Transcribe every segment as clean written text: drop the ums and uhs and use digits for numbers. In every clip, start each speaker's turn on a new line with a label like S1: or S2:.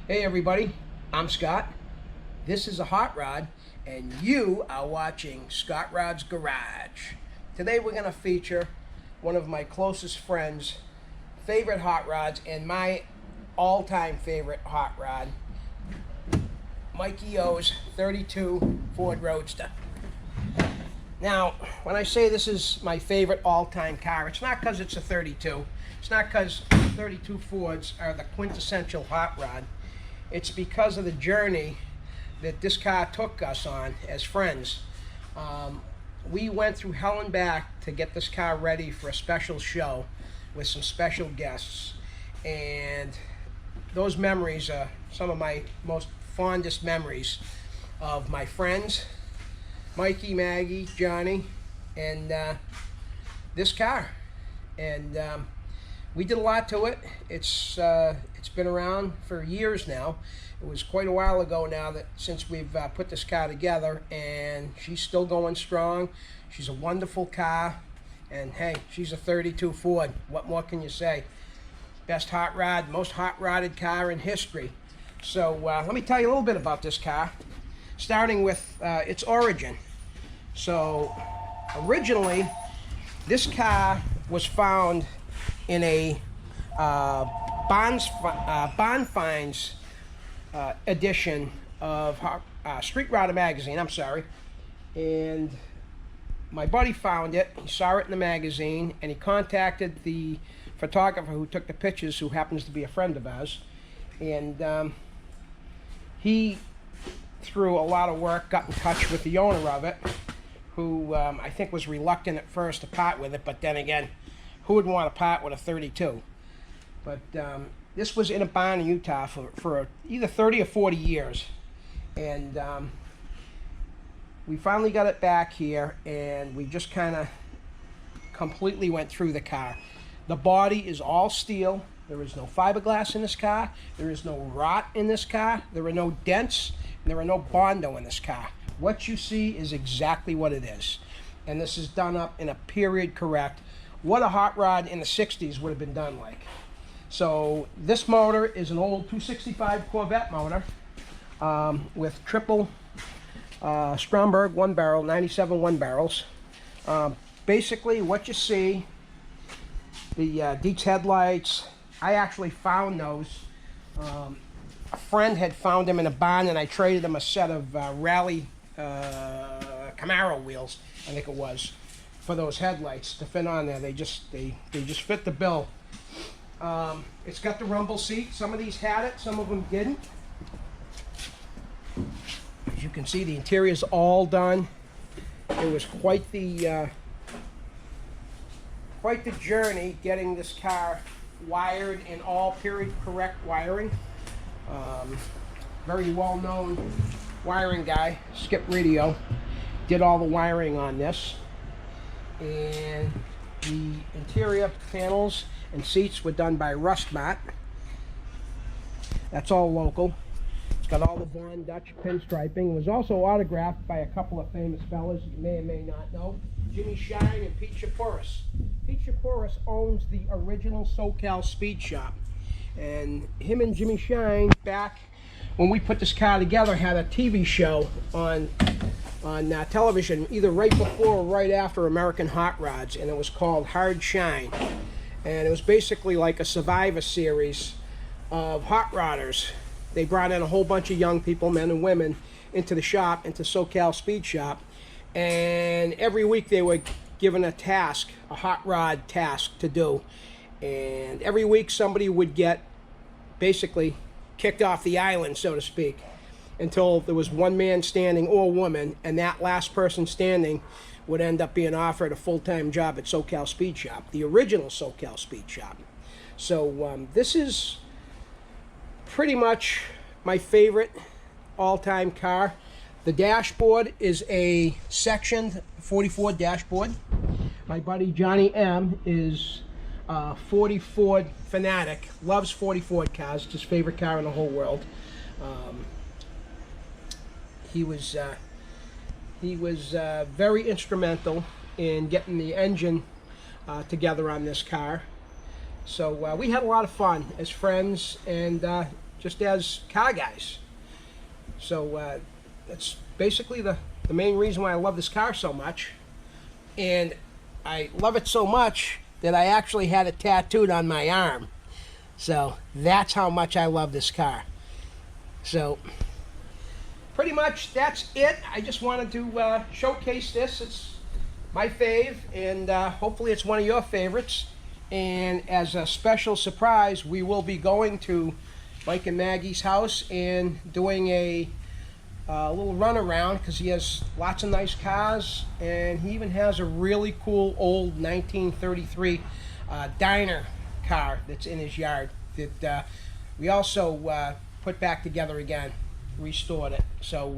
S1: Hey everybody, I'm Scott. This is a hot rod, and you are watching Scott Rod's Garage. Today we're going to feature one of my closest friends' favorite hot rods and my all-time favorite hot rod, Mikey O's 32 Ford Roadster. Now, when I say this is my favorite all-time car, it's not because it's a 32. It's not because 32 Fords are the quintessential hot rod. It's because of the journey that this car took us on as friends. We went through hell and back to get this car ready for a special show with some special guests. And those memories are some of my most fondest memories of my friends, Mikey, Maggie, Johnny, and this car. And we did a lot to it. It's been around for years now. It was quite a while ago now that since we've put this car together, and she's still going strong. She's a wonderful car, and hey, she's a 32 Ford. What more can you say? Best hot rod, most hot rodded car in history. So let me tell you a little bit about this car, starting with its origin. So originally, this car was found in a Bond Finds edition of Street Rodder magazine. I'm sorry. And my buddy found it. He saw it in the magazine, and he contacted the photographer who took the pictures, who happens to be a friend of ours. And he, through a lot of work, got in touch with the owner of it, who I think was reluctant at first to part with it, but then again, who would want to part with a 32? But this was in a barn in Utah for either 30 or 40 years. And we finally got it back here, and we just kind of completely went through the car. The body is all steel. There is no fiberglass in this car. There is no rot in this car. There are no dents. And there are no Bondo in this car. What you see is exactly what it is. And this is done up in a period correct. What a hot rod in the 60s would have been done like. So this motor is an old 265 Corvette motor with triple Stromberg one barrel, 97 one barrels. Basically what you see, the Deeks headlights, I actually found those. A friend had found them in a barn, and I traded them a set of Rally Camaro wheels, I think it was, for those headlights to fit on there. They just fit the bill. It's got the rumble seat. Some of these had it, some of them didn't. As you can see, the interior's all done. It was quite the journey getting this car wired in all period correct wiring. Very well-known wiring guy, Skip Radio, did all the wiring on this. And the interior panels and seats were done by Rustmart. That's all local. It's got all the Von Dutch pinstriping. It was also autographed by a couple of famous fellas you may or may not know, Jimmy Shine and Pete Shapouris. Pete Shapouris owns the original SoCal Speed Shop, and him and Jimmy Shine, back when we put this car together, had a TV show on television, either right before or right after American Hot Rods, and it was called Hard Shine. And it was basically like a Survivor series of hot rodders. They brought in a whole bunch of young people, men and women, into the shop, into SoCal Speed Shop, and every week they were given a task, a hot rod task to do. And every week somebody would get basically kicked off the island, so to speak, until there was one man standing or woman, and that last person standing would end up being offered a full-time job at SoCal Speed Shop, the original SoCal Speed Shop. So this is pretty much my favorite all-time car. The dashboard is a sectioned 44 dashboard. My buddy Johnny M is a 40 Ford fanatic, loves 40 Ford cars. It's his favorite car in the whole world. He was very instrumental in getting the engine together on this car. So we had a lot of fun as friends, and just as car guys. So that's basically the main reason why I love this car so much. And I love it so much that I actually had it tattooed on my arm. So that's how much I love this car. So pretty much that's it. I just wanted to showcase this. It's my fave, and hopefully it's one of your favorites. And as a special surprise, we will be going to Mike and Maggie's house and doing a little run around, because he has lots of nice cars, and he even has a really cool old 1933 diner car that's in his yard that we also put back together again, restored it. So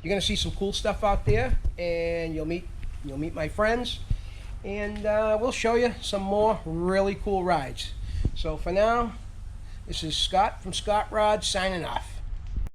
S1: you're gonna see some cool stuff out there, and you'll meet my friends, and we'll show you some more really cool rides. So for now, this is Scott from Scott Rod signing off.